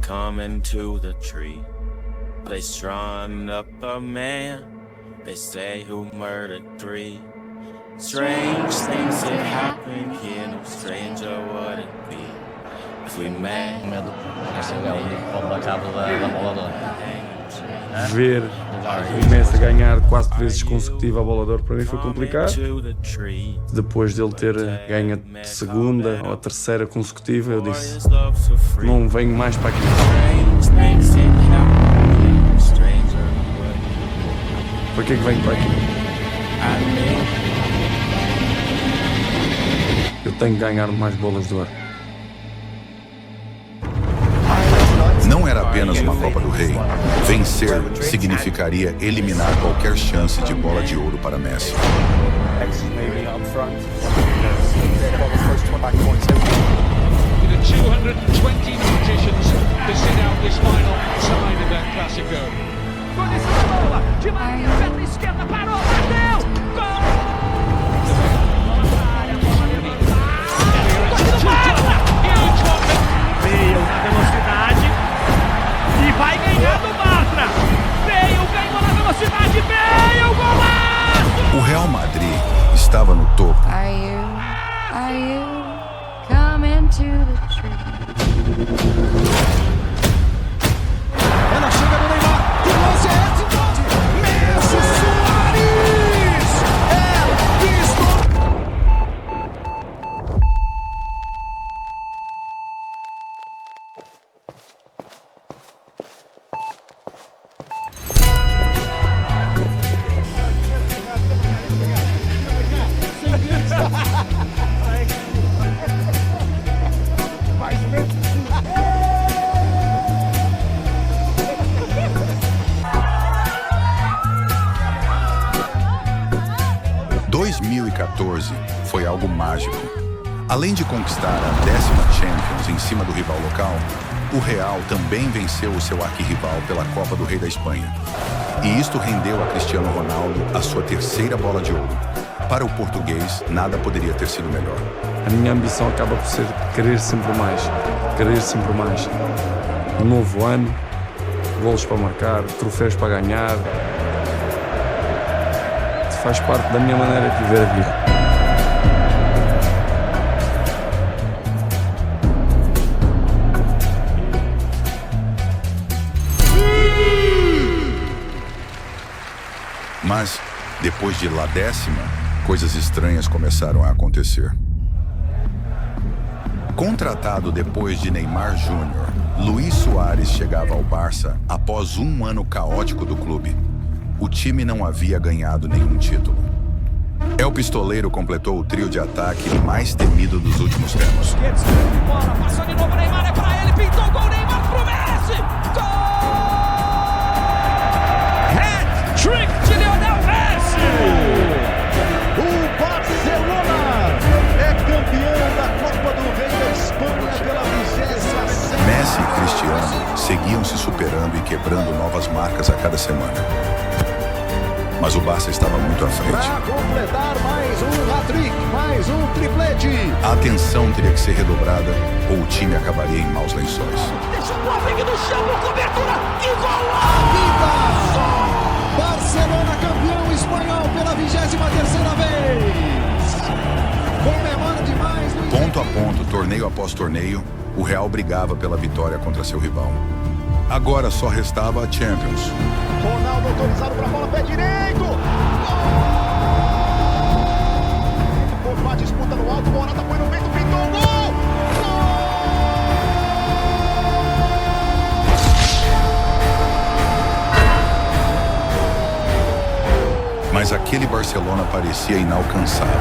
coming to the tree. They strung up a man, they say who murdered 3. Strange things that happen here, no stranger would it be if we met. Esse é o pau da cabo da bola. Ver o Messi a ganhar 4 vezes consecutiva a bola de ouro para mim foi complicado. Depois dele ter ganho a segunda ou a terceira consecutiva, eu disse: não venho mais para aqui. Para que é que venho para aqui? Eu tenho que ganhar mais bolas de ouro. Não era apenas uma Copa do Rei. Vencer significaria eliminar qualquer chance de bola de ouro para Messi. Vai ganhar do Bartra. Bale ganhou na velocidade. Bale, golaço! O Real Madrid estava no topo. Are you coming to the tree? Ela chega no Neymar. Que lance é esse? Messi Suárez! É visto! Foi algo mágico. Além de conquistar a 10ª Champions em cima do rival local, o Real também venceu o seu arquirrival pela Copa do Rei da Espanha. E isto rendeu a Cristiano Ronaldo a sua 3ª bola de ouro. Para o português, nada poderia ter sido melhor. A minha ambição acaba por ser querer sempre mais. Querer sempre mais. Um novo ano, golos para marcar, troféus para ganhar. Faz parte da minha maneira de viver a vida. Mas, depois de La 10ª, coisas estranhas começaram a acontecer. Contratado depois de Neymar Júnior, Luís Suárez chegava ao Barça após um ano caótico do clube. O time não havia ganhado nenhum título. El Pistoleiro completou o trio de ataque mais temido dos últimos tempos. Passou de novo, Neymar é pra ele, pintou gol, Neymar pro Messi! Gol! Hat-trick de Lionel Messi! O Barcelona é campeão da Copa do Rei da Espanha pela 27ª. Messi e Cristiano seguiam se superando e quebrando novas marcas a cada semana. Mas o Barça estava muito à frente. Para completar mais um hat-trick, mais um triplete. A atenção teria que ser redobrada ou o time acabaria em maus lençóis. Deixou o Boateng no chão, cobertura e golaço! Barcelona campeão espanhol pela 23ª vez. Comemora demais. Ponto a ponto, torneio após torneio, o Real brigava pela vitória contra seu rival. Agora só restava a Champions. Ronaldo autorizado para a bola, pé direito. Houve uma disputa no alto, Morata foi no meio, pintou o gol. Mas aquele Barcelona parecia inalcançável.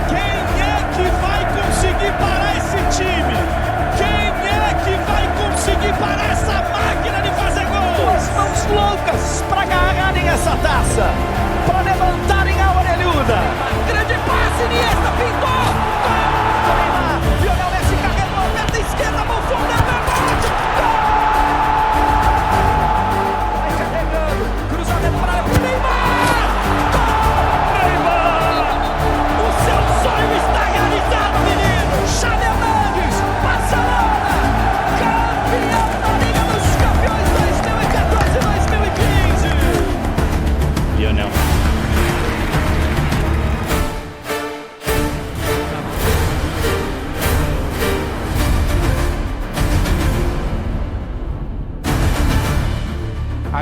Quem é que vai conseguir parar esse time? Quem é que vai conseguir parar essa máquina de fazer gol? Duas mãos loucas para agarrarem essa taça, para levantarem a orelhuda. Grande passe, Iniesta pintou. Gol! Lionel Messi carregou a perna esquerda, mão funda, remate. Gol! Vai carregando, cruzamento para a Neymar. Gol! Neymar! O seu sonho está realizado, menino. Xavi Hernandes, Barcelona!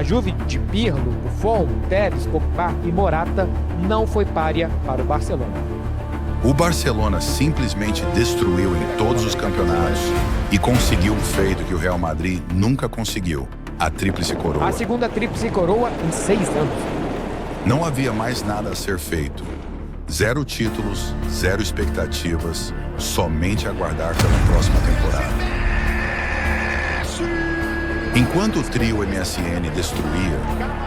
Juve de Pirlo, Buffon, Tevez, Pogba e Morata não foi pária para o Barcelona. O Barcelona simplesmente destruiu em todos os campeonatos e conseguiu um feito que o Real Madrid nunca conseguiu, a Tríplice Coroa. A segunda Tríplice Coroa em 6 anos. Não havia mais nada a ser feito. 0 títulos, 0 expectativas, somente aguardar pela próxima temporada. Enquanto o trio MSN destruía,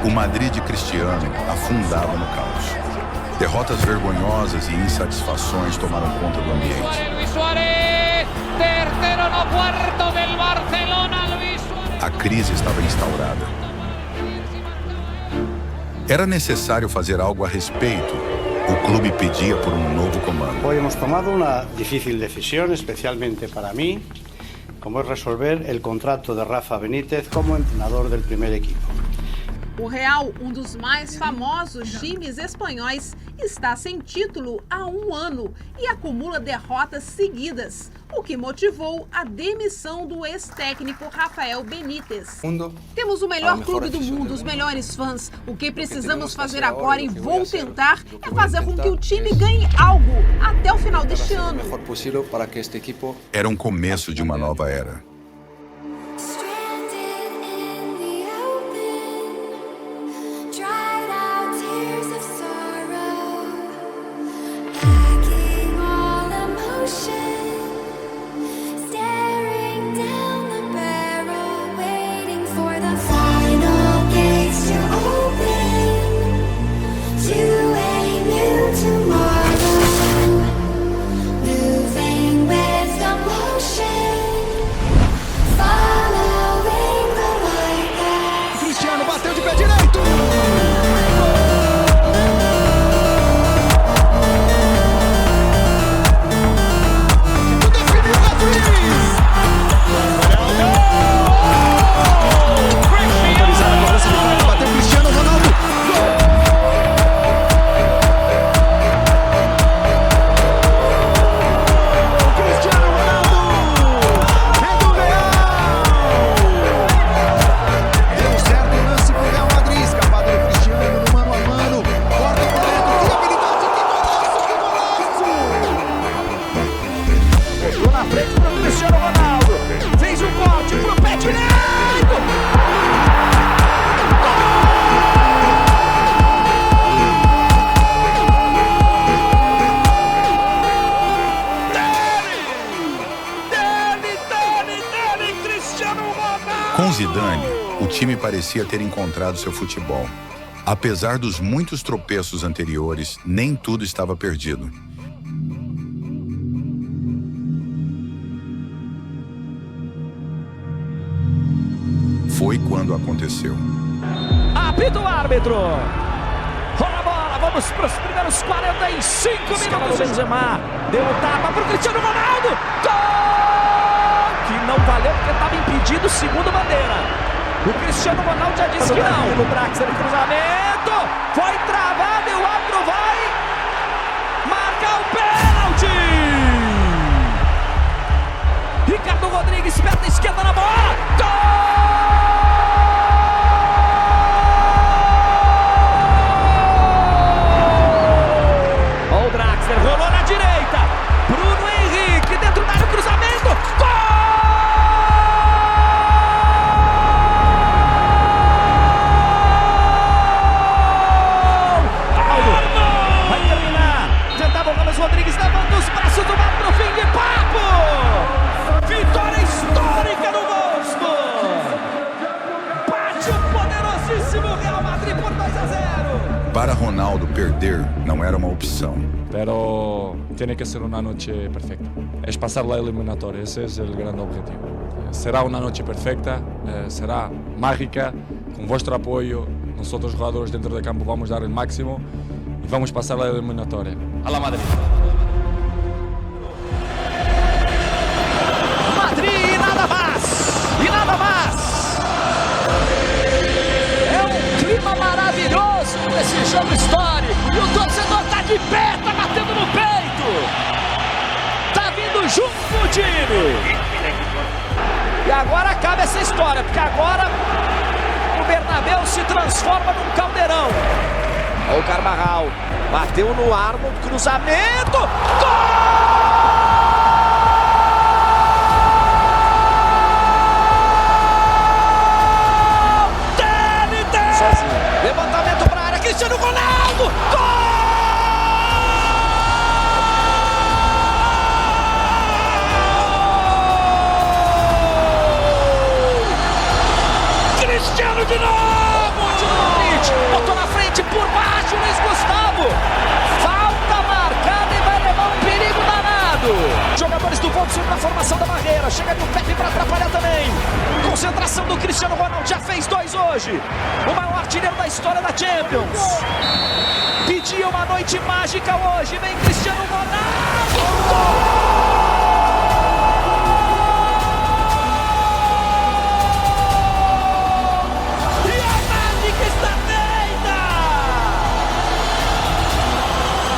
o Madrid de Cristiano afundava no caos. Derrotas vergonhosas e insatisfações tomaram conta do ambiente. A crise estava instaurada. Era necessário fazer algo a respeito. O clube pedia por um novo comando. Hoy hemos tomado una difícil decisión, especialmente para mí, como es resolver el contrato de Rafa Benítez como entrenador del primer equipo. O Real, um dos mais famosos times espanhóis, está sem título há 1 ano e acumula derrotas seguidas, o que motivou a demissão do ex-técnico Rafael Benítez. Temos o melhor clube do mundo, os melhores fãs. O que precisamos fazer agora e vou tentar é fazer com que o time ganhe algo até o final deste ano. Era um começo de uma nova era. Com Zidane, o time parecia ter encontrado seu futebol. Apesar dos muitos tropeços anteriores, nem tudo estava perdido. Foi quando aconteceu. Apita o árbitro. Rola a bola, vamos para os primeiros 45 minutos. Benzema deu um tapa para o Cristiano Ronaldo. Gol! Que não valeu porque estava impedido, segundo bandeira. O Cristiano Ronaldo já disse que não. O Draxler, cruzamento, foi travado e o árbitro vai marcar o pênalti. Ricardo Rodrigues, perna esquerda na bola. Gol! Rolou na direita, Bruno Henrique dentro da área, cruzamento, gol! Arno! Vai terminar, tentava o Ramos Rodrigues, levanta os braços do mar pro fim de papo! Vitória histórica no Wolfsburg! Bate o poderosíssimo Real Madrid por 2-0! Para Ronaldo, perder não era uma opção. Pero tiene que ser una noche perfecta. Es pasar la eliminatoria, ese es el gran objetivo. Será una noche perfecta, será mágica, con vuestro apoyo. Nosotros jugadores dentro del campo vamos a dar el máximo y vamos a pasar la eliminatoria. A la Madrid. Madrid e nada mais! E nada mais! É um clima maravilhoso nesse jogo histórico. E o torcedor tá de pé, tá batendo no peito. Tá vindo junto o time. E agora acaba essa história, porque agora o Bernabéu se transforma num caldeirão. Olha o Carvajal, bateu no ar, no cruzamento, gol! Sozinho. Levantamento para a área, Cristiano Ronaldo! Gol! Cristiano de novo! Botou na frente, por baixo, Luiz Gustavo! Falta marcada e vai levar um perigo danado! Jogadores do Wolfsburg na formação da barreira. Chega ali o Pepe para atrapalhar também. Concentração do Cristiano Ronaldo, já fez 2 hoje. O maior artilheiro da história da Champions. Pedia uma noite mágica hoje. Vem Cristiano Ronaldo. Gol! E a mágica está feita!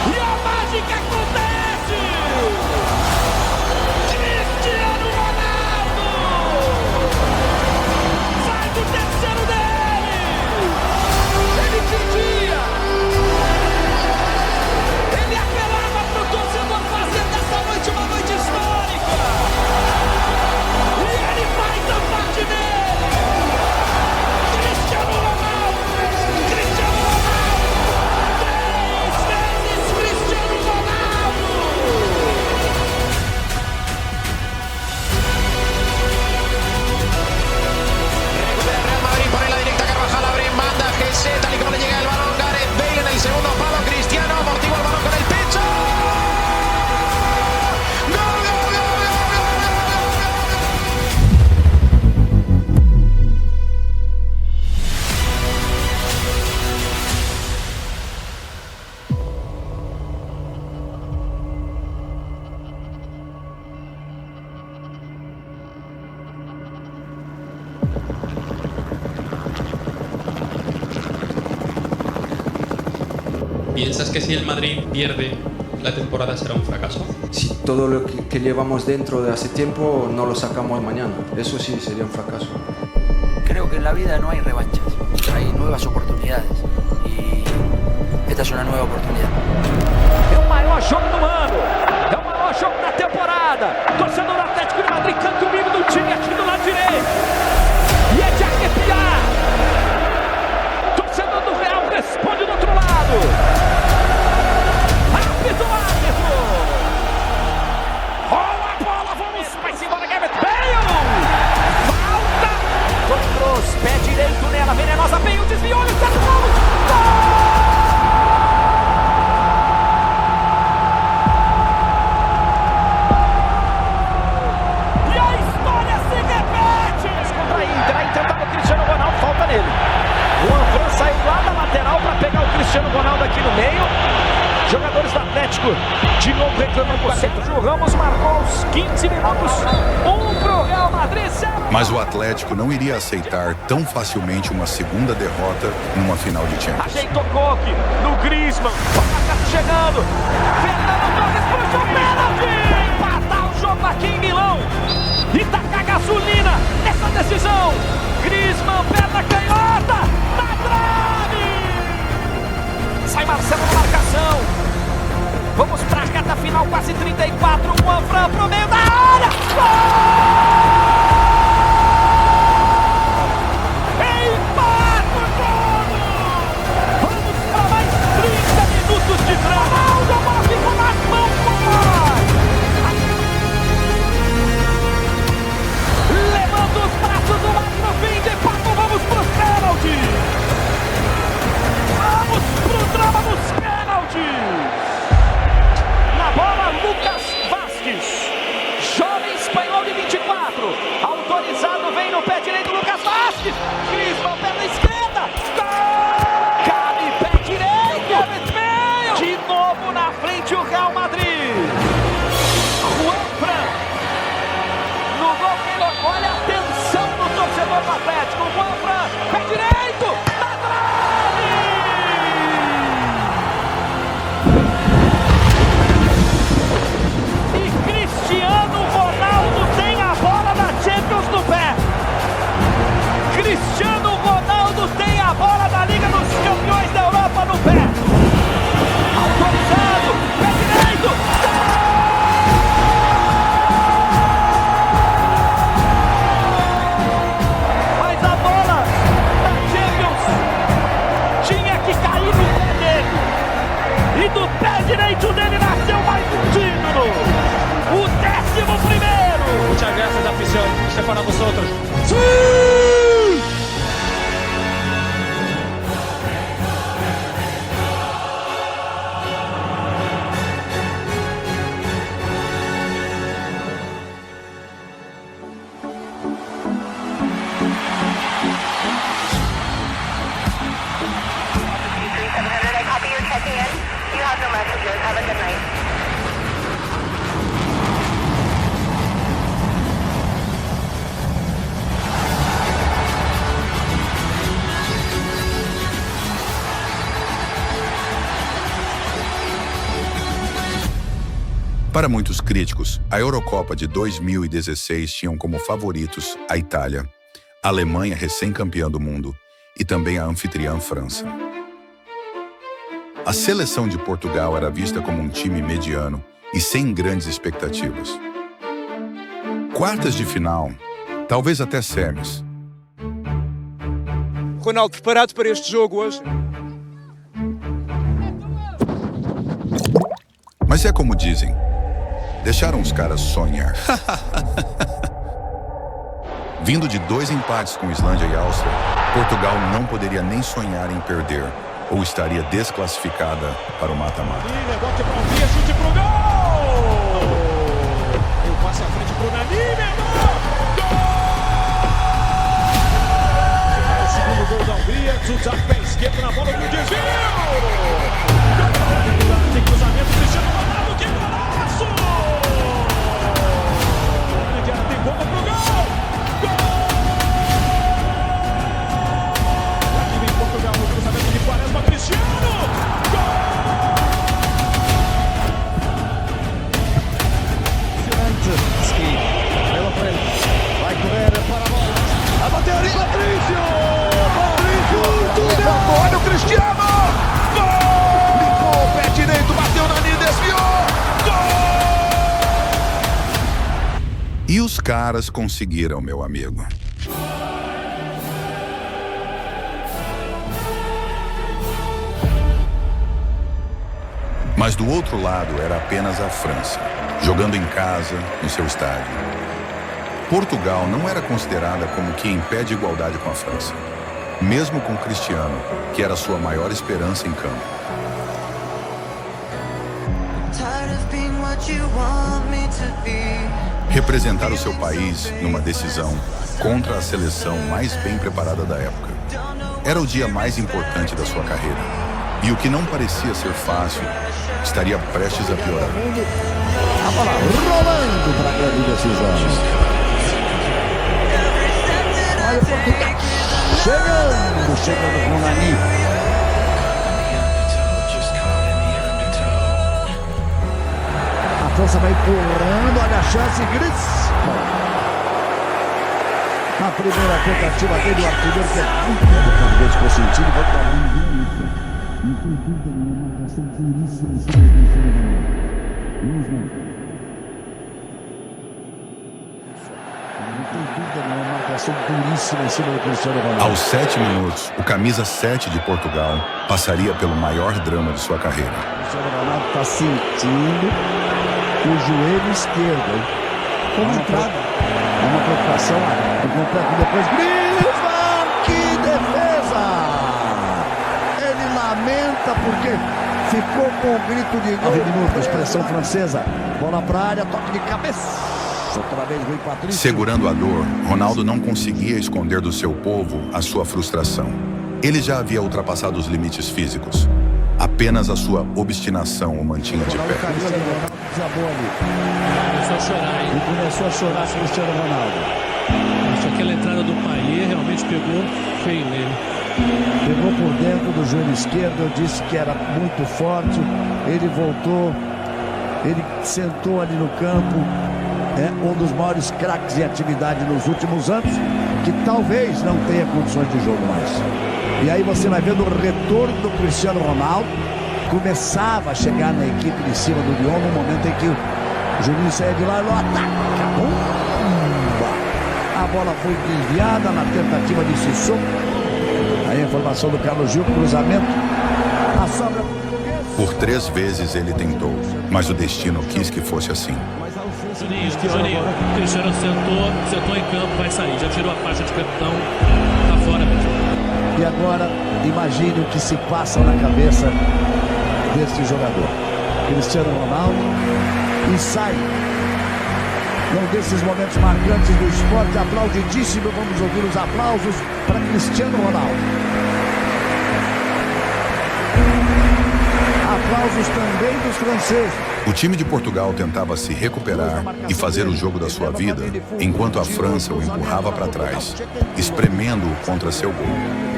E a mágica acontece! Cristiano Ronaldo! Faz o terceiro dele! Ele pedia! Ele apelava para o torcedor fazer dessa noite uma noite histórica! E ele faz a parte dele! Cristiano Ronaldo! Cristiano Ronaldo! 3 vezes Cristiano Ronaldo! Recupera Real Madrid, pone la directa Carvajal, abre en banda, GC, tal y como le llega el balón, Gareth Bale en el segundo palo, Cristiano amortigua el balón con el pecho. ¡Gol, gol, gol, gol, gol, ¿Piensas que si el Madrid pierde, la temporada será un fracaso? Si todo lo que llevamos dentro de hace tiempo no lo sacamos mañana, eso sí sería un fracaso. Creo que en la vida no hay revanchas, hay nuevas oportunidades y esta es una nueva oportunidad. É o maior jogo do ano, é o maior jogo da temporada. Torcedor do Atlético de Madrid canta o hino do time aqui do lado direito. E é de arrepiar. Torcedor do Real responde do outro lado. Árbitro, árbitro. Rola a bola, vamos, vai-se embora, Gareth Bale. Falta. Toni Kroos, pé direito nela, venenosa, Bale desviou, ele está no gol. E a história se repete. Contra a Inter, aí tentava o Cristiano Ronaldo, falta nele. Juan Fran saiu lá da lateral para pegar o Cristiano Ronaldo aqui no meio. Jogadores do Atlético de novo reclamando com a Sérgio Ramos, marcou aos 15 minutos. 1 pro Real Madrid, 0. Mas o Atlético não iria aceitar tão facilmente uma segunda derrota numa final de Champions. Ajeitou Coque no Griezmann. O ataque chegando. Fernando Torres pro seu pênalti. Empatar o jogo aqui em Milão. E tacar gasolina nessa decisão. Griezmann, perna canhota. Na trave. Sai Marcelo na marcação. Vamos pra reta final, quase 34. Juan Fran pro meio da área. Gol! Empata o jogo! Vamos para mais 30 minutos de drama. Ronaldo, a bola ficou nas mãos do Boy. Levando os braços do lado no fim de papo, vamos pros pênaltis. Vamos pro drama dos pênaltis. Na bola, Lucas Vázquez, jovem espanhol de 24, autorizado, vem no pé direito, Lucas Vázquez, Griezmann, perna esquerda, gol! Cabe pé direito, de novo na frente o Real Madrid, Juan Fran, no gol, olha a tensão do torcedor do Atlético, Juan Fran, pé direito, na trave! Cristiano Ronaldo tem a bola da Champions no pé. Cristiano para vosotros. ¡Sí! Para muitos críticos, a Eurocopa de 2016 tinham como favoritos a Itália, a Alemanha recém-campeã do mundo e também a anfitriã França. A seleção de Portugal era vista como um time mediano e sem grandes expectativas. Quartas de final, talvez até semis. Ronaldo, preparado para este jogo hoje? Mas é como dizem, deixaram os caras sonhar. Vindo de 2 empates com Islândia e Áustria, Portugal não poderia nem sonhar em perder ou estaria desclassificada para o mata-mata. Bote para o Via, chute pro gol! Eu passo à frente pro Nani, meu irmão! Gol! O segundo gol da Hungria, Zuzak pé esquerdo na bola do desvio! Tem cruzamento, Cristiano Ronaldo, que golaço! Tem bomba pro gol! Aqui vem Portugal no cruzamento de Quaresma, Cristiano! Vai correr para a bola. A bater ali, Patrício! Tudo! Olha o Cristiano! Gol! Limpou o pé direito, bateu na linha e desviou! Gol! E os caras conseguiram, meu amigo. Mas do outro lado era apenas a França, jogando em casa, no seu estádio. Portugal não era considerada como que em pé de igualdade com a França, mesmo com Cristiano, que era sua maior esperança em campo. Representar o seu país numa decisão contra a seleção mais bem preparada da época era o dia mais importante da sua carreira. E o que não parecia ser fácil estaria prestes a piorar. A bola rolando para a grande decisão. Olha o Portugal. Chegando com o Nani. A França vai empurrando, olha a chance, Gris. A primeira tentativa dele, o artilheiro que é muito bom. Talvez ficou sentindo, vai para Aos 7 minutos, o camisa 7 de Portugal passaria pelo maior drama de sua carreira. O Cristiano Ronaldo está sentindo o joelho esquerdo. Como entrada. Uma preocupação completa depois. Griezmann, que defesa! Ele lamenta porque ficou com o grito de 9 minutos. Expressão francesa. Bola para a área, toque de cabeça. Outra vez Rui Patrício. Segurando a dor, Ronaldo não conseguia esconder do seu povo a sua frustração. Ele já havia ultrapassado os limites físicos. Apenas a sua obstinação o mantinha de pé. Começou a chorar, hein? E começou a chorar Cristiano Ronaldo. Acho que aquela entrada do Payet realmente pegou feio nele. Pegou por dentro do joelho esquerdo, eu disse que era muito forte. Ele voltou, ele sentou ali no campo. É um dos maiores craques em atividade nos últimos anos, que talvez não tenha condições de jogo mais. E aí você vai vendo o retorno do Cristiano Ronaldo. Começava a chegar na equipe de cima do Lyon no momento em que o Juninho saía de lá e ataca. Bomba! A bola foi desviada na tentativa de Sissoko. Aí a informação do Carlos Gil, cruzamento. A sobra portuguesa. Por 3 vezes ele tentou, mas o destino quis que fosse assim. Mas ao fundo Juninho, o Cristiano sentou em campo, vai sair. Já tirou a faixa de capitão, tá fora mesmo. E agora, imagine o que se passa na cabeça deste jogador. Cristiano Ronaldo, e sai num desses momentos marcantes do esporte, aplaudidíssimo. Vamos ouvir os aplausos para Cristiano Ronaldo. Aplausos também dos franceses. O time de Portugal tentava se recuperar e fazer o jogo da sua vida, enquanto a França o empurrava para trás, espremendo-o contra seu gol.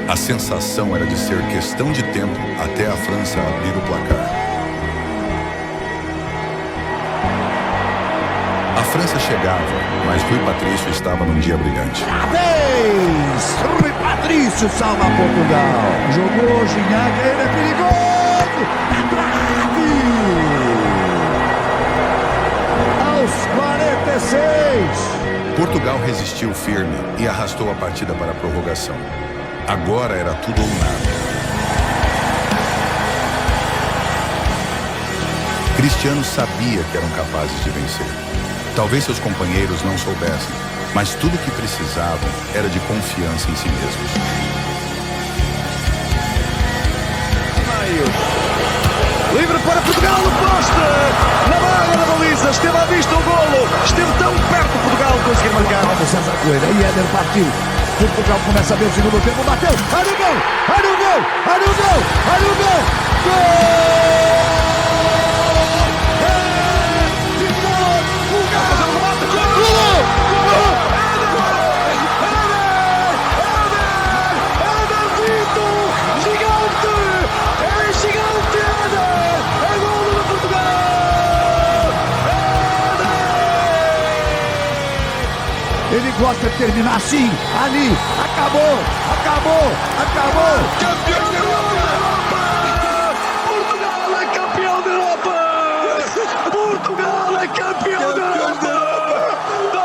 A sensação era de ser questão de tempo até a França abrir o placar. A França chegava, mas Rui Patrício estava num dia brilhante. Rui Patrício salva Portugal. Jogou Gignac, ele é perigoso. Na trave. Aos 46. Portugal resistiu firme e arrastou a partida para a prorrogação. Agora era tudo ou nada. Cristiano sabia que eram capazes de vencer. Talvez seus companheiros não soubessem, mas tudo o que precisavam era de confiança em si mesmos. Livre para Portugal, no poste, na barra da baliza, esteve à vista o golo, esteve tão perto Portugal de conseguir marcar. Vamos César Coelho, aí Éder partiu. Portugal começa a ver o segundo tempo, bateu, olha o gol, olha o gol, olha o gol, olha o gol, gol! Ele gosta de terminar assim, ali, acabou, acabou, acabou. Campeão da Europa! Portugal é campeão da Europa! Portugal é campeão da Europa!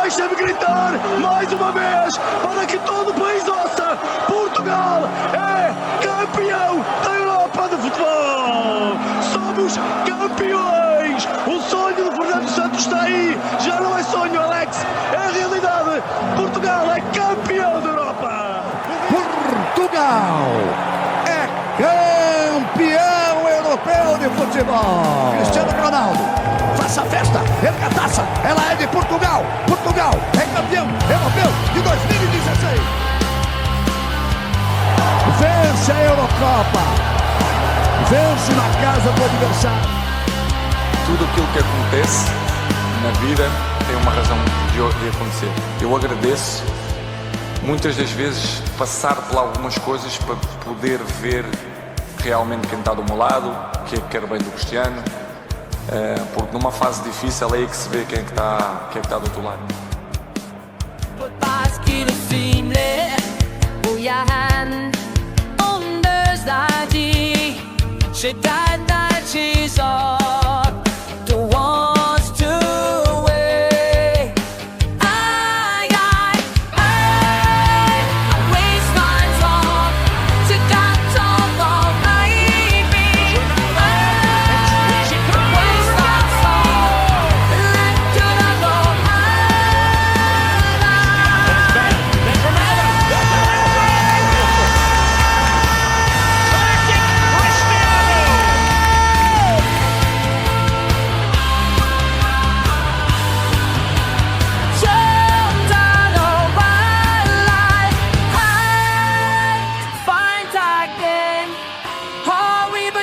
Deixa-me gritar mais uma vez para que todo o país ouça: Portugal é campeão da Europa de futebol! Somos campeões! O sonho de Fernando Santos está aí! Já não é sonho, Alex! É realidade! Portugal é campeão da Europa! Portugal é campeão europeu de futebol! Cristiano Ronaldo, faça a festa, erga a taça, ela é de Portugal! Portugal é campeão europeu de 2016! Vence a Eurocopa! Vence na casa do adversário! Tudo aquilo que acontece na vida tem uma razão de acontecer. Eu agradeço muitas das vezes passar por algumas coisas para poder ver realmente quem está do meu lado, que quer bem do Cristiano, porque numa fase difícil é aí que se vê quem é que está do outro lado.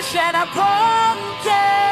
Shed a pumpkin.